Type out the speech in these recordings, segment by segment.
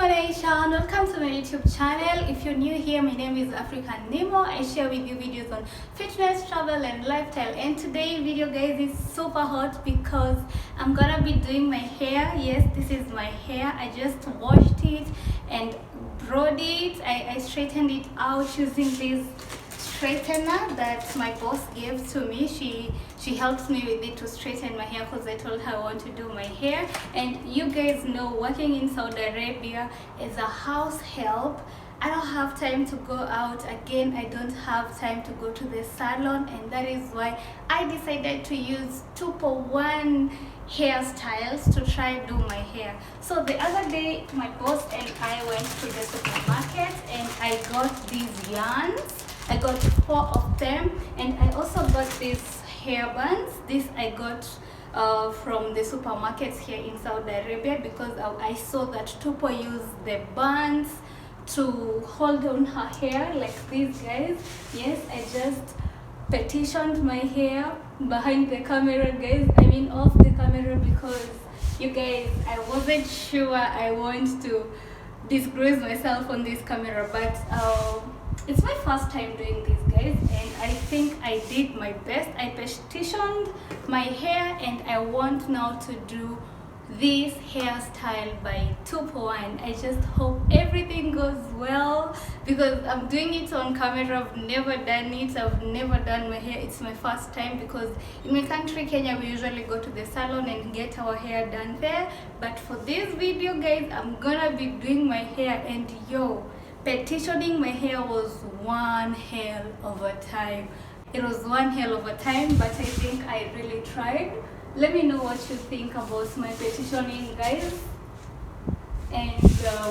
Nation, welcome to my YouTube channel. If you're new here, my name is African Nemo. I share with you videos on fitness, travel and lifestyle, and today video guys is super hot because I'm gonna be doing my hair. Yes, this is my hair. I just washed it and brode it. I straightened it out using this straightener that my boss gave to me. She helps me with it to straighten my hair because I told her I want to do my hair. And you guys know, working in Saudi Arabia as a house help, I don't have time to go out. Again, I don't have time to go to the salon, and that is why I decided to use 2-for-1 hairstyles to try do my hair. So the other day my boss and I went to the supermarket and I got these yarns. I got 4 of them, and I also got these hair bands. This I got from the supermarkets here in Saudi Arabia because I saw that Tupo use the bands to hold on her hair like these guys. Yes, I just petitioned my hair behind the camera, guys. I mean off the camera, because you guys, I wasn't sure I want to disgrace myself on this camera, but it's my first time doing this, guys, and I think I did my best. I petitioned my hair and I want now to do this hairstyle by 2-for-1. I just hope everything goes well because I'm doing it on camera. I've never done it. I've never done my hair. It's my first time because in my country, Kenya, we usually go to the salon and get our hair done there. But for this video, guys, I'm gonna be doing my hair, and petitioning my hair was one hell of a time. It was one hell of a time, but I think I really tried. Let me know what you think about my petitioning, guys. And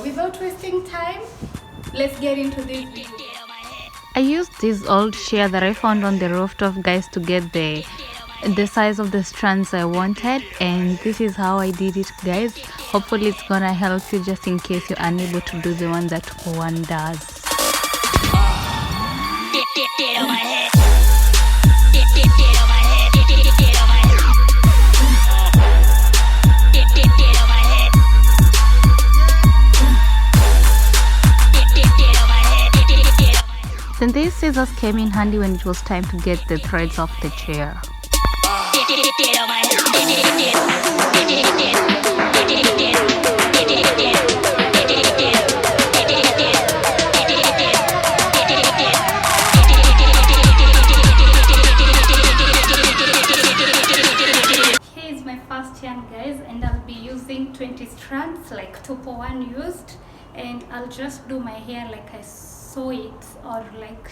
without wasting time, let's get into this video. I used this old chair that I found on the rooftop, guys, to get the size of the strands I wanted, and this is how I did it, guys. Hopefully it's gonna help you just in case you're unable to do the one that one does. Then these scissors came in handy when it was time to get the threads off the chair. Here is my first yarn, guys, and I'll be using 20 strands like 2-for-1 used, and I'll just do my hair like I saw it, or like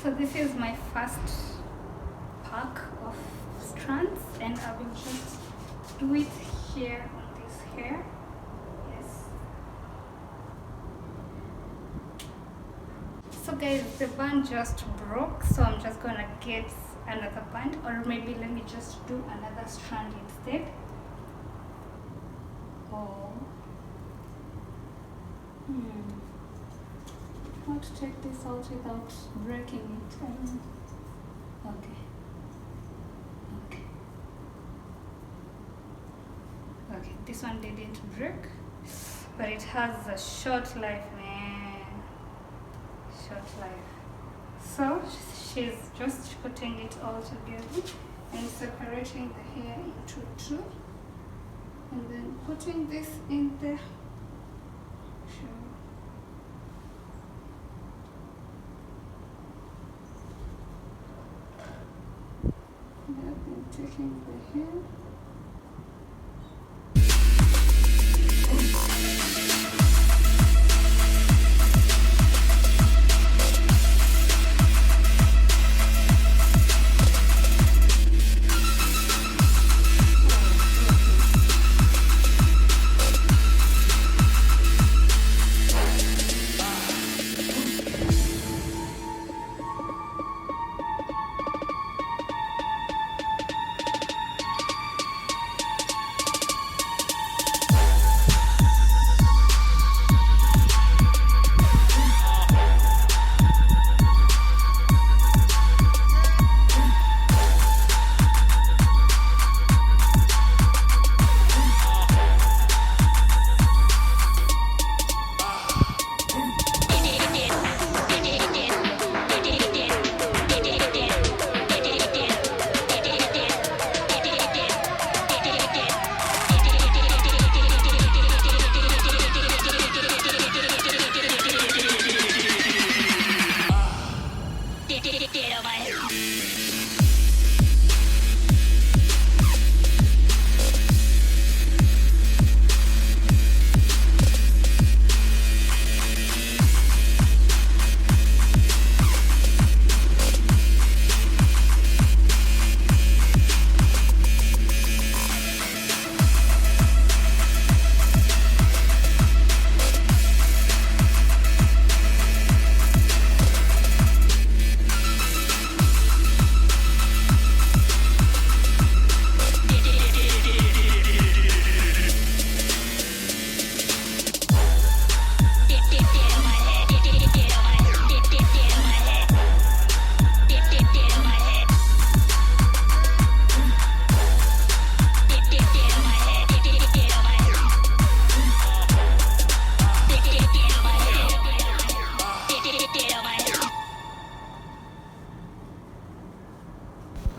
so this is my first pack of strands, and I will just do it here on this hair. Yes. So guys, the band just broke, so I'm just gonna get another band, or maybe let me just do another strand instead. Oh. How to take this out without breaking it? I don't know. Okay, this one didn't break, but it has a short life, man. Short life. So she's just putting it all together and separating the hair into 2, and then putting this in there. Taking the hair.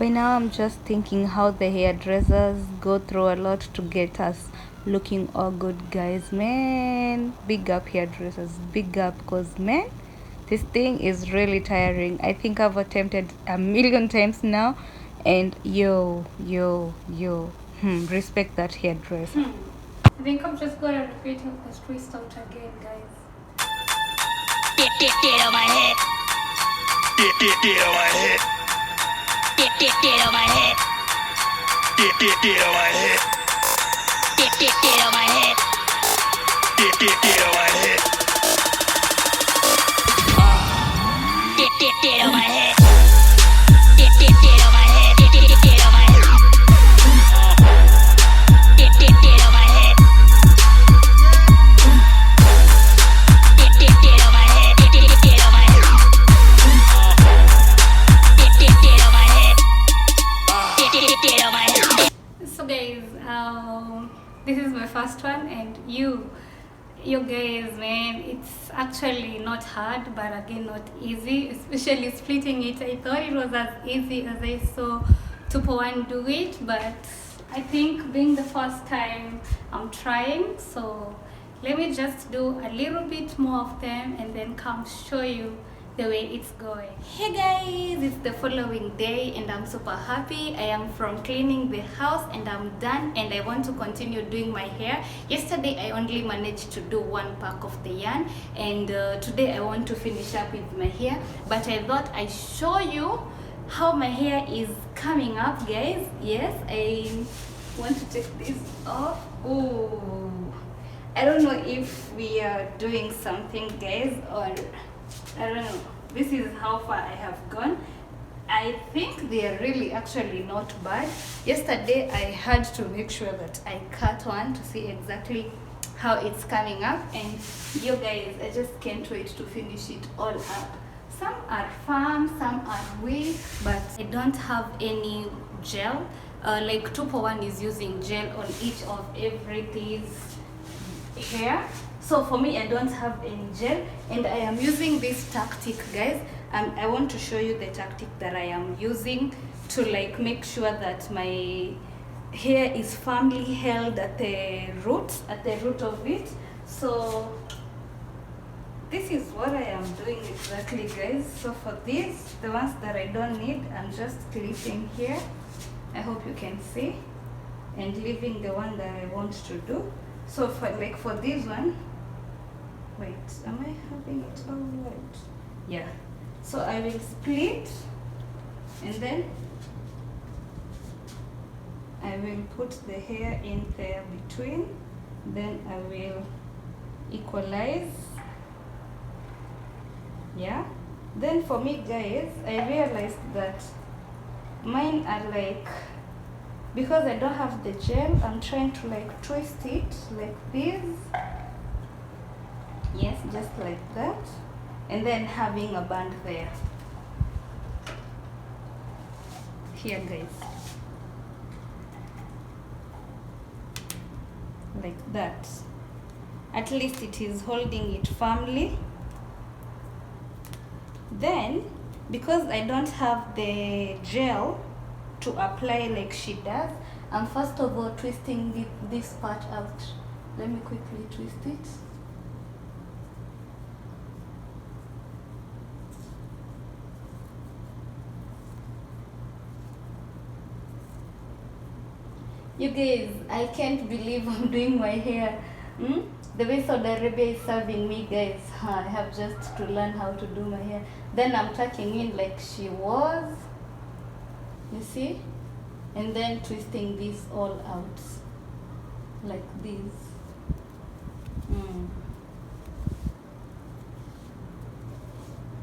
By now I'm just thinking how the hairdressers go through a lot to get us looking all good, guys. Man, big up hairdressers, big up, cause man, this thing is really tiring. I think I've attempted a million times now, and yo, respect that hairdresser. I think I'm just gonna repeat the twist out again, guys. Get on my head. Get on my head. Get on my head. Get on my head. Get on my head. Get on my head. Get on my head. Get on my head. Get on my head. Get on my head. So guys, this is my first one, and you guys, man, it's actually not hard, but again not easy, especially splitting it. I thought it was as easy as I saw Tupo1 do it, but I think being the first time I'm trying, so let me just do a little bit more of them and then come show you the way it's going. Hey guys, it's the following day and I'm super happy. I am from cleaning the house and I'm done, and I want to continue doing my hair. Yesterday I only managed to do one pack of the yarn, and today I want to finish up with my hair, but I thought I show you how my hair is coming up, guys. Yes, I want to take this off. Oh, I don't know if we are doing something, guys, or I don't know. This is how far I have gone. I think they are really actually not bad. Yesterday I had to make sure that I cut one to see exactly how it's coming up, and you guys, I just can't wait to finish it all up. Some are firm, some are weak, but I don't have any gel. Like Tupo1 is using gel on each of everything's hair. So for me, I don't have any gel, and I am using this tactic, guys. I want to show you the tactic that I am using to like make sure that my hair is firmly held at the root of it. So this is what I am doing exactly, guys. So for this, the ones that I don't need, I'm just clipping here. I hope you can see, and leaving the one that I want to do. So for this one, wait, am I having it all right? Yeah. So I will split, and then I will put the hair in there between. Then I will equalize. Yeah. Then for me, guys, I realized that mine are like, because I don't have the gel, I'm trying to like twist it like this. Yes, just like that, and then having a band there. Here, guys, like that. At least it is holding it firmly. Then, because I don't have the gel to apply like she does, I'm first of all twisting this part out. Let me quickly twist it. You guys, I can't believe I'm doing my hair. The way Saudi Arabia is serving me, guys, I have just to learn how to do my hair. Then I'm tucking in like she was, you see, and then twisting this all out like this.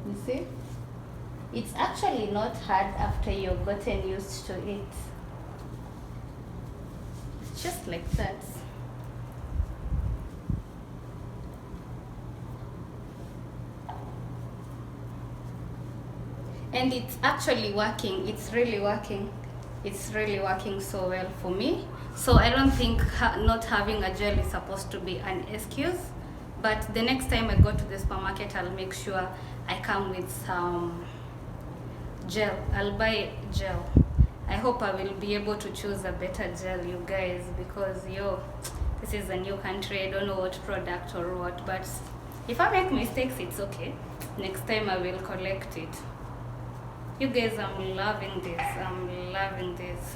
You see, it's actually not hard after you've gotten used to it. Just like that. And it's actually working. It's really working. It's really working so well for me. So I don't think not having a gel is supposed to be an excuse. But the next time I go to the supermarket, I'll make sure I come with some gel. I'll buy gel. I hope I will be able to choose a better gel, you guys, because this is a new country. I don't know what product or what, but if I make mistakes, it's okay. Next time I will correct it. You guys, I'm loving this. I'm loving this.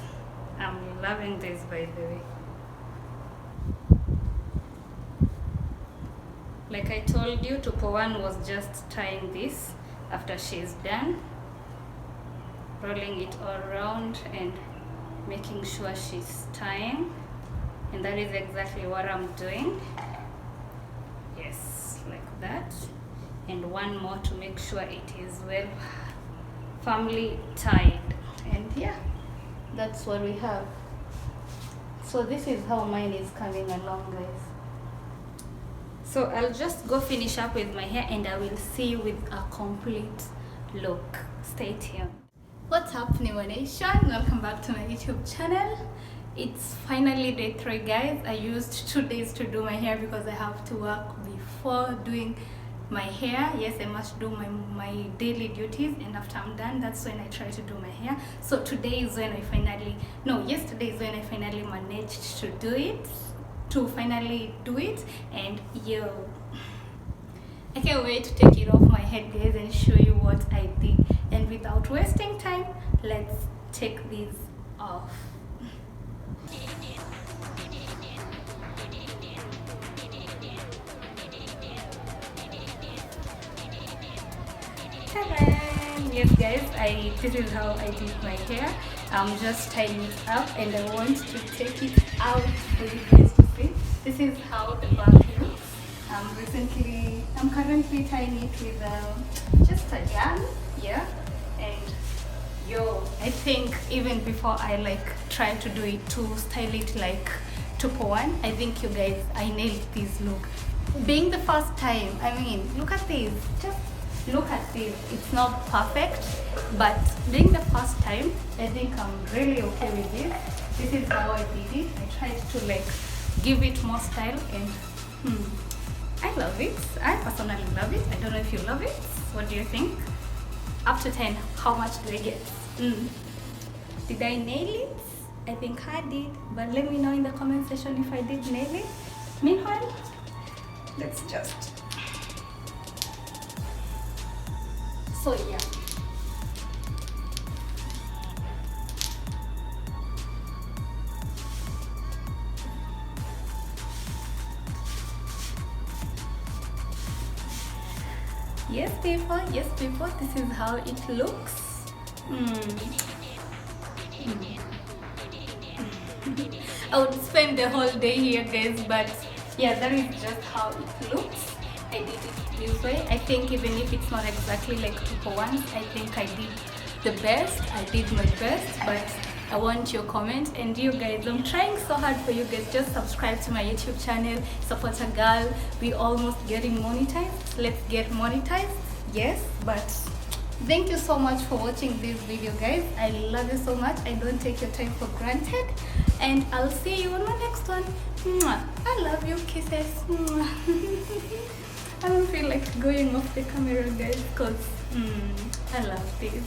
I'm loving this, by the way. Like I told you, Tupo One was just tying this after she's done, rolling it all around and making sure she's tying, and that is exactly what I'm doing. Yes, like that. And one more to make sure it is well firmly tied. And yeah, that's what we have. So this is how mine is coming along, guys. So I'll just go finish up with my hair and I will see you with a complete look. Stay tuned. What's up, Nemo Nation? Welcome back to my YouTube channel. It's finally day 3, guys. I used 2 days to do my hair because I have to work before doing my hair. Yes, I must do my daily duties, and after I'm done, that's when I try to do my hair. So today is when yesterday is when I finally managed to do it. And I can't wait to take it off my head, guys, and show you what I did. And without wasting time, let's take these off. Yes, guys, this is how I did my hair. I'm just tying it up and I want to take it out for you guys to see. This is how the back looks. I'm currently tying it with just a yarn, yeah. And I think even before I try to do it to style it like Tupo One, I think you guys, I nailed this look. Being the first time, I mean, look at this. Just look at this. It's not perfect, but being the first time, I think I'm really okay with this. This is how I did it. I tried to give it more style, and I love it. I personally love it. I don't know if you love it. What do you think? Up to 10, how much do I get? Did I nail it? I think I did, but let me know in the comment section if I did nail it. Meanwhile, let's just... So yeah. Yes, people, this is how it looks. I would spend the whole day here, guys, but yeah, that is just how it looks. I did it this way. I think even if it's not exactly like Tupo One, I think I did the best. I did my best, but I want your comment. And you guys, I'm trying so hard for you guys. Just subscribe to my YouTube channel, support a girl. We're almost getting monetized. Let's get monetized. Yes, but thank you so much for watching this video, guys. I love you so much. I don't take your time for granted, and I'll see you on my next one. I love you. Kisses. I don't feel like going off the camera, guys, because I love this.